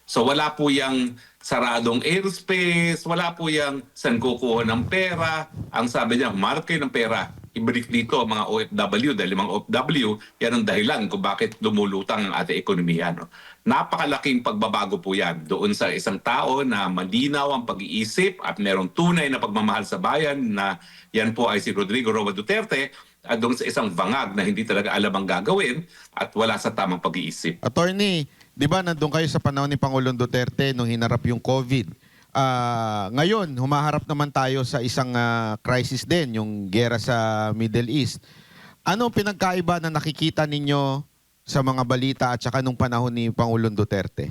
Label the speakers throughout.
Speaker 1: So wala po yung saradong airspace, wala po yung saan kukuha ng pera. Ang sabi niya, mark kayo ng pera. Ibalik dito ang mga OFW dahil mga OFW, yan ang dahilan kung bakit lumulutang ang ating ekonomiya. No? Napakalaking pagbabago po yan doon sa isang tao na malinaw ang pag-iisip at merong tunay na pagmamahal sa bayan na yan po ay si Rodrigo Roa Duterte at doon sa isang bangag na hindi talaga alam ang gagawin at wala sa tamang pag-iisip.
Speaker 2: Attorney, di ba nandun kayo sa panahon ni Pangulong Duterte nung hinarap yung COVID? Ngayon, humaharap naman tayo sa isang crisis din, yung gera sa Middle East. Ano pinagkaiba na nakikita ninyo sa mga balita at saka nung panahon ni Pangulong Duterte?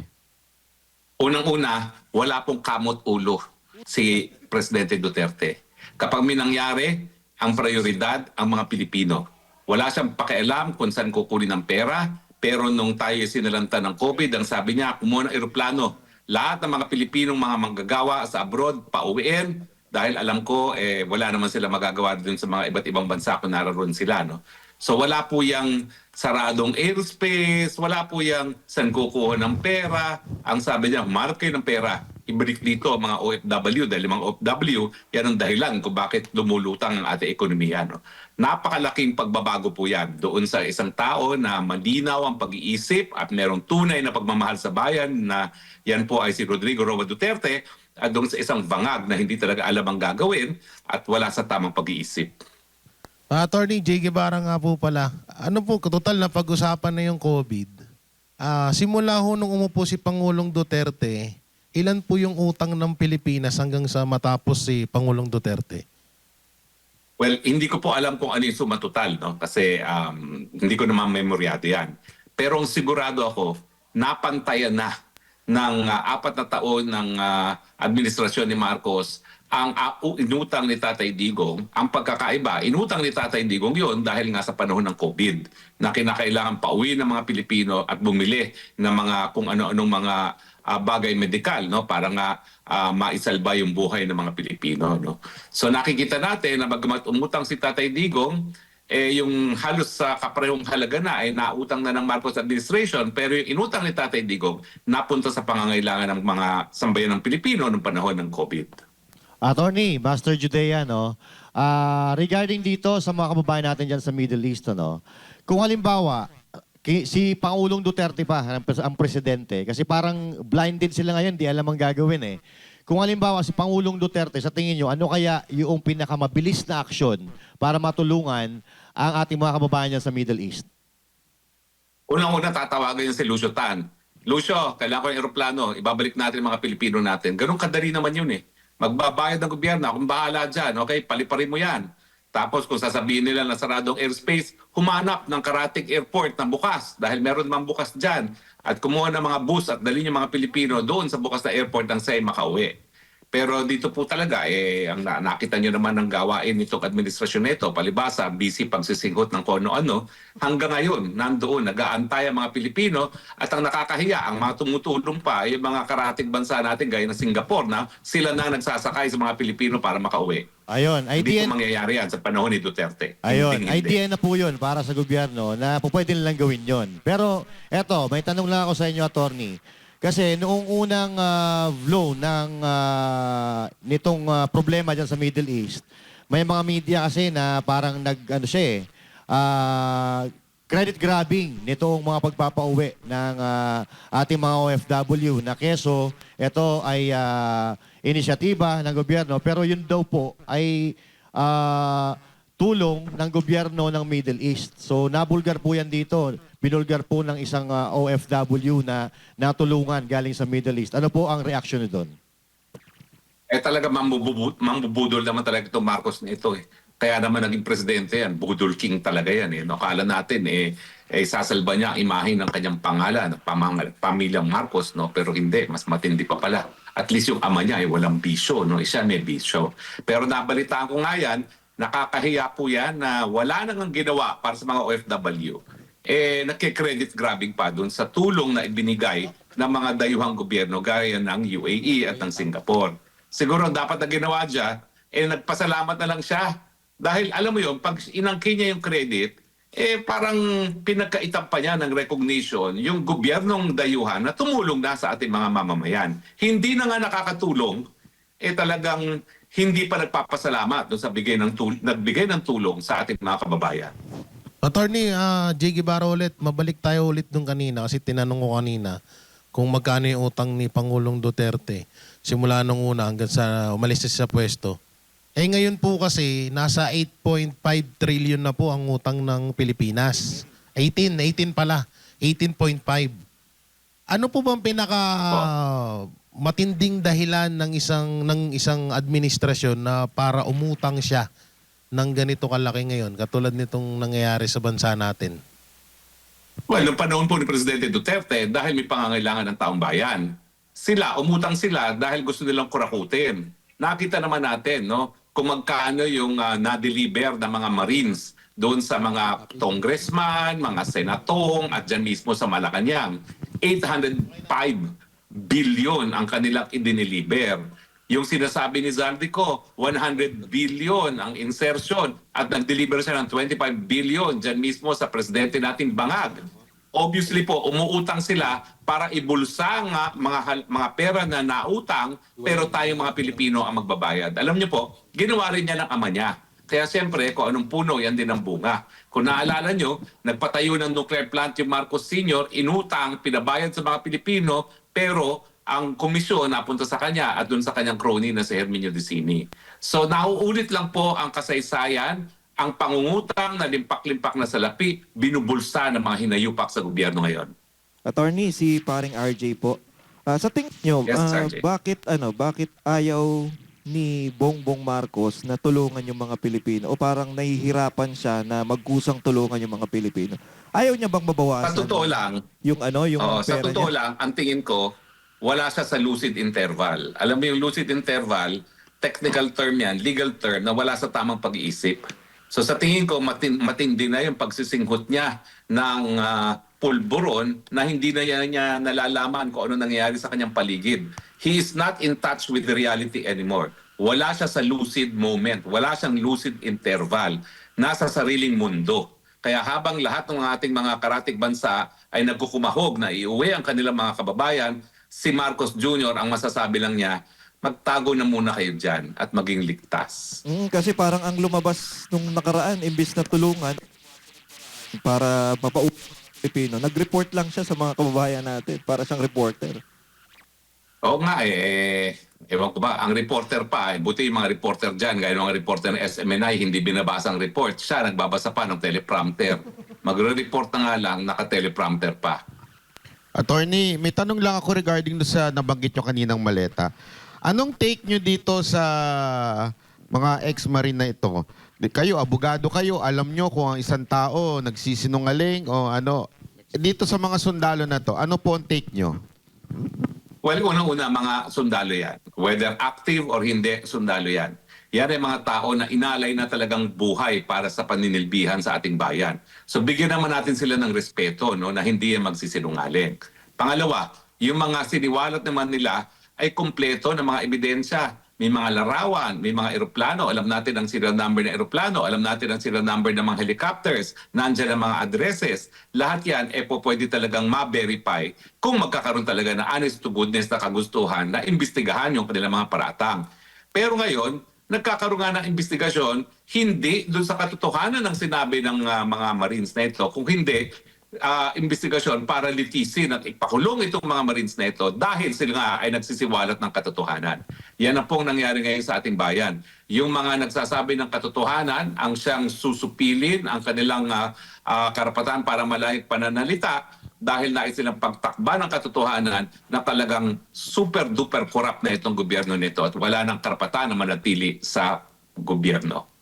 Speaker 1: Unang-una, wala pong kamot ulo si Presidente Duterte. Kapag may nangyari, ang prioridad ang mga Pilipino. Wala siyang pakialam kung saan kukunin ang pera, pero nung tayo sinalanta ng COVID, ang sabi niya, kumuha ng eroplano. Lahat ng mga Pilipinong mga manggagawa sa abroad, pauwiin, dahil alam ko, wala naman sila magagawa dun sa mga iba't ibang bansa kung naroon sila. No? So wala po yung saradong airspace, wala po yung saan kukuha ng pera. Ang sabi niya, mark kayo ng pera. Ibalik dito ang mga OFW dahil mga OFW, yan ang dahilan kung bakit lumulutang ang ating ekonomiya. No? Napakalaking pagbabago po yan doon sa isang tao na malinaw ang pag-iisip at merong tunay na pagmamahal sa bayan na yan po ay si Rodrigo Roa Duterte at doon sa isang bangag na hindi talaga alam ang gagawin at wala sa tamang pag-iisip.
Speaker 3: Attorney J. Guevara nga po pala, ano po, total na pag-usapan na yung COVID. Simula ho nung umupo si Pangulong Duterte, ilan po yung utang ng Pilipinas hanggang sa matapos si Pangulong Duterte?
Speaker 1: Well, hindi ko po alam kung ano yung suma total, no? Kasi hindi ko naman memoryado yan. Pero ang sigurado ako, napantayan na ng 4 na taon ng administrasyon ni Marcos ang inutang ni Tatay Digong. Ang pagkakaiba, inutang ni Tatay Digong yon dahil nga sa panahon ng COVID na kinakailangan pauwi ng mga Pilipino at bumili ng mga kung ano-anong mga bagay medikal, no, para nga maisalba yung buhay ng mga Pilipino, no. So nakikita natin na bagamat umutang si Tatay Digong, yung halos sa kaparehong halaga na ay nautang na ng Marcos administration, pero yung inutang ni Tatay Digong napunta sa pangangailangan ng mga sambayan ng Pilipino noong panahon ng COVID.
Speaker 4: Attorney, Master Judea, no? Regarding dito sa mga kababayan natin dyan sa Middle East, no? Kung halimbawa, si Pangulong Duterte pa, ang presidente, kasi parang blinded sila ngayon, di alam ang gagawin eh. Kung halimbawa si Pangulong Duterte, sa tingin nyo, ano kaya yung pinakamabilis na aksyon para matulungan ang ating mga kababayan dyan sa Middle East?
Speaker 1: Unang-una tatawagan yung si Lucio Tan. Lucio, kailangan ko ng eroplano, ibabalik natin ang mga Pilipino natin. Ganun kadali naman yun eh. Magbabayad ng gobyerno, akong bahala dyan, okay? Paliparin mo yan. Tapos kung sasabihin nila na saradong airspace, humanap ng Karatig Airport na bukas dahil meron mang bukas dyan at kumuha ng mga bus at dali yung mga Pilipino doon sa bukas na airport ng say makauwi. Pero dito po talaga, ang nakita nyo naman ng gawain nitong administrasyon nito, palibasa, busy pagsisinghot ng kung ano-ano, hanggang ngayon, nandoon, nag-aantay ang mga Pilipino at ang nakakahiya, ang mga tumutulong pa, ay yung mga karatig bansa natin, gaya ng Singapore, na sila na nagsasakay sa mga Pilipino para makauwi.
Speaker 4: Ayun,
Speaker 1: Hindi
Speaker 4: idea,
Speaker 1: po mangyayari yan sa panahon ni Duterte.
Speaker 4: ayun,
Speaker 1: Hindi.
Speaker 4: idea na po yun para sa gobyerno na po pwede nilang gawin yun. Pero eto, may tanong lang ako sa inyo, Attorney. Kasi noong unang flow ng nitong problema dyan sa Middle East, may mga media kasi na parang nag-ano siya credit grabbing nitong mga pagpapauwi ng ating mga OFW na keso, ito ay inisyatiba ng gobyerno, pero yun daw po ay tulong ng gobyerno ng Middle East. So nabulgar po yan dito. Binulgar po ng isang OFW na natulungan galing sa Middle East. Ano po ang reaction nyo doon?
Speaker 1: Talaga mambubudol naman talaga itong Marcos na ito eh. Kaya naman naging presidente yan, budol king talaga yan eh. No, akala natin sasalba niya ang imahe ng kanyang pangalan, pamilyang Marcos, no? Pero hindi, mas matindi pa pala. At least yung ama niya ay walang bisyo, no? Siya may bisyo. Pero nabalitaan ko nga yan, nakakahiya po yan na wala nang ginawa para sa mga OFW. Nagke-credit grabbing pa doon sa tulong na ibinigay ng mga dayuhang gobyerno gaya ng UAE at ng Singapore. Siguro dapat na ginawa dyan, nagpasalamat na lang siya. Dahil alam mo yun, pag inangkin niya yung credit, parang pinagkaitan pa niya ng recognition yung gobyernong dayuhan na tumulong na sa ating mga mamamayan. Hindi na nga nakakatulong, talagang hindi pa nagpapasalamat doon sa nagbigay ng tulong sa ating mga kababayan.
Speaker 3: Attorney J. Guevara ulit, mabalik tayo ulit nung kanina kasi tinanong ko kanina kung magkano yung utang ni Pangulong Duterte simula nung una hanggang sa umalis siya sa pwesto. Ngayon po kasi nasa 8.5 trillion na po ang utang ng Pilipinas. 18 pala. 18.5. Ano po bang pinaka matinding dahilan ng isang administrasyon na para umutang siya ng ganito kalaki ngayon katulad nitong nangyayari sa bansa natin?
Speaker 1: Well, noong panahon po ni Presidente Duterte, dahil may pangangailangan ng taong bayan, umutang sila dahil gusto nilang kurakutin. Nakita naman natin, no, kung magkano yung na-deliver ng mga Marines doon sa mga congressman, mga senatong, at dyan mismo sa Malacanang. 805 billion ang kanilang idiniliber. Yung sinasabi ni Zaldico, 100 billion ang insertion at nag-deliver siya ng 25 billion dyan mismo sa presidente nating Bangag. Obviously po, umuutang sila para ibulsa nga mga pera na nautang pero tayong mga Pilipino ang magbabayad. Alam niyo po, ginawa rin niya ng ama niya. Kaya siyempre, kung anong puno, yan din ang bunga. Kung naalala nyo, nagpatayo ng nuclear plant yung Marcos Sr., inutang, pinabayad sa mga Pilipino, pero ang komisyon napunta sa kanya at dun sa kanyang crony na si Herminio Dicini. So nauulit lang po ang kasaysayan, ang pangungutang na limpak-limpak na salapi, binubulsa ng mga hinayupak sa gobyerno ngayon.
Speaker 5: Attorney, si paring RJ po. Sa tingin nyo,
Speaker 1: Yes, RJ.
Speaker 5: bakit ayaw ni Bongbong Marcos na tulungan yung mga Pilipino o parang nahihirapan siya na magkusang tulungan yung mga Pilipino? Ayaw niya bang mabawasan?
Speaker 1: Sa totoo lang,
Speaker 5: Yung
Speaker 1: sa
Speaker 5: pera
Speaker 1: totoo
Speaker 5: niya?
Speaker 1: lang, ang tingin ko, wala siya sa lucid interval. Alam mo yung lucid interval, technical term yan, legal term, na wala sa tamang pag-iisip. So sa tingin ko, matindi na yung pagsisinghot niya ng pulburon na hindi na niya nalalaman kung ano nangyayari sa kanyang paligid. He is not in touch with the reality anymore. Wala siya sa lucid moment. Wala siyang lucid interval. Nasa sariling mundo. Kaya habang lahat ng ating mga karatig bansa ay nagkukumahog na iuwi ang kanilang mga kababayan, si Marcos Jr. ang masasabi lang niya, magtago na muna kayo dyan at maging ligtas.
Speaker 5: Kasi parang ang lumabas nung nakaraan, imbis na tulungan para mapauwi Pilipino, nag-report lang siya sa mga kababayan natin para siyang reporter.
Speaker 1: Oo nga ewan ko ba, ang reporter pa, buti yung mga reporter dyan, gaya ng mga reporter ng SMNI, hindi binabasa ang report. Siya nagbabasa pa ng teleprompter. Magre-report na nga lang, naka-teleprompter pa.
Speaker 2: Attorney, may tanong lang ako regarding sa nabanggit nyo kaninang maleta. Anong take nyo dito sa mga ex-marine na ito? Kayo, abogado kayo, alam nyo kung ang isang tao nagsisinungaling o ano. Dito sa mga sundalo na to, ano po ang take nyo?
Speaker 1: Well, unang-una, mga sundalo yan. Whether active or hindi, sundalo yan. Yan ay mga tao na inalay na talagang buhay para sa paninilbihan sa ating bayan. So bigyan naman natin sila ng respeto, no, na hindi yan magsisinungaling. Pangalawa, yung mga siniwalat naman nila ay kumpleto ng mga ebidensya. May mga larawan, may mga eroplano. Alam natin ang serial number ng eroplano. Alam natin ang serial number ng mga helicopters. Nandiyan ang mga addresses. Lahat yan, pwede talagang ma-verify kung magkakaroon talaga na honest to goodness na kagustuhan na imbestigahan yung kanilang mga paratang. Pero ngayon, nagkakaroon nga ng investigasyon, hindi doon sa katotohanan ng sinabi ng mga Marines na ito, kung hindi, investigasyon para litisin at ipakulong itong mga Marines na ito dahil sila nga ay nagsisiwalat ng katotohanan. Yan ang pong nangyari ngayon sa ating bayan. Yung mga nagsasabi ng katotohanan ang siyang susupilin ang kanilang karapatan para malayang pananalita dahil nais silang pagtakba ng katotohanan na talagang super-duper corrupt na itong gobyerno nito at wala ng karapatan na manatili sa gobyerno.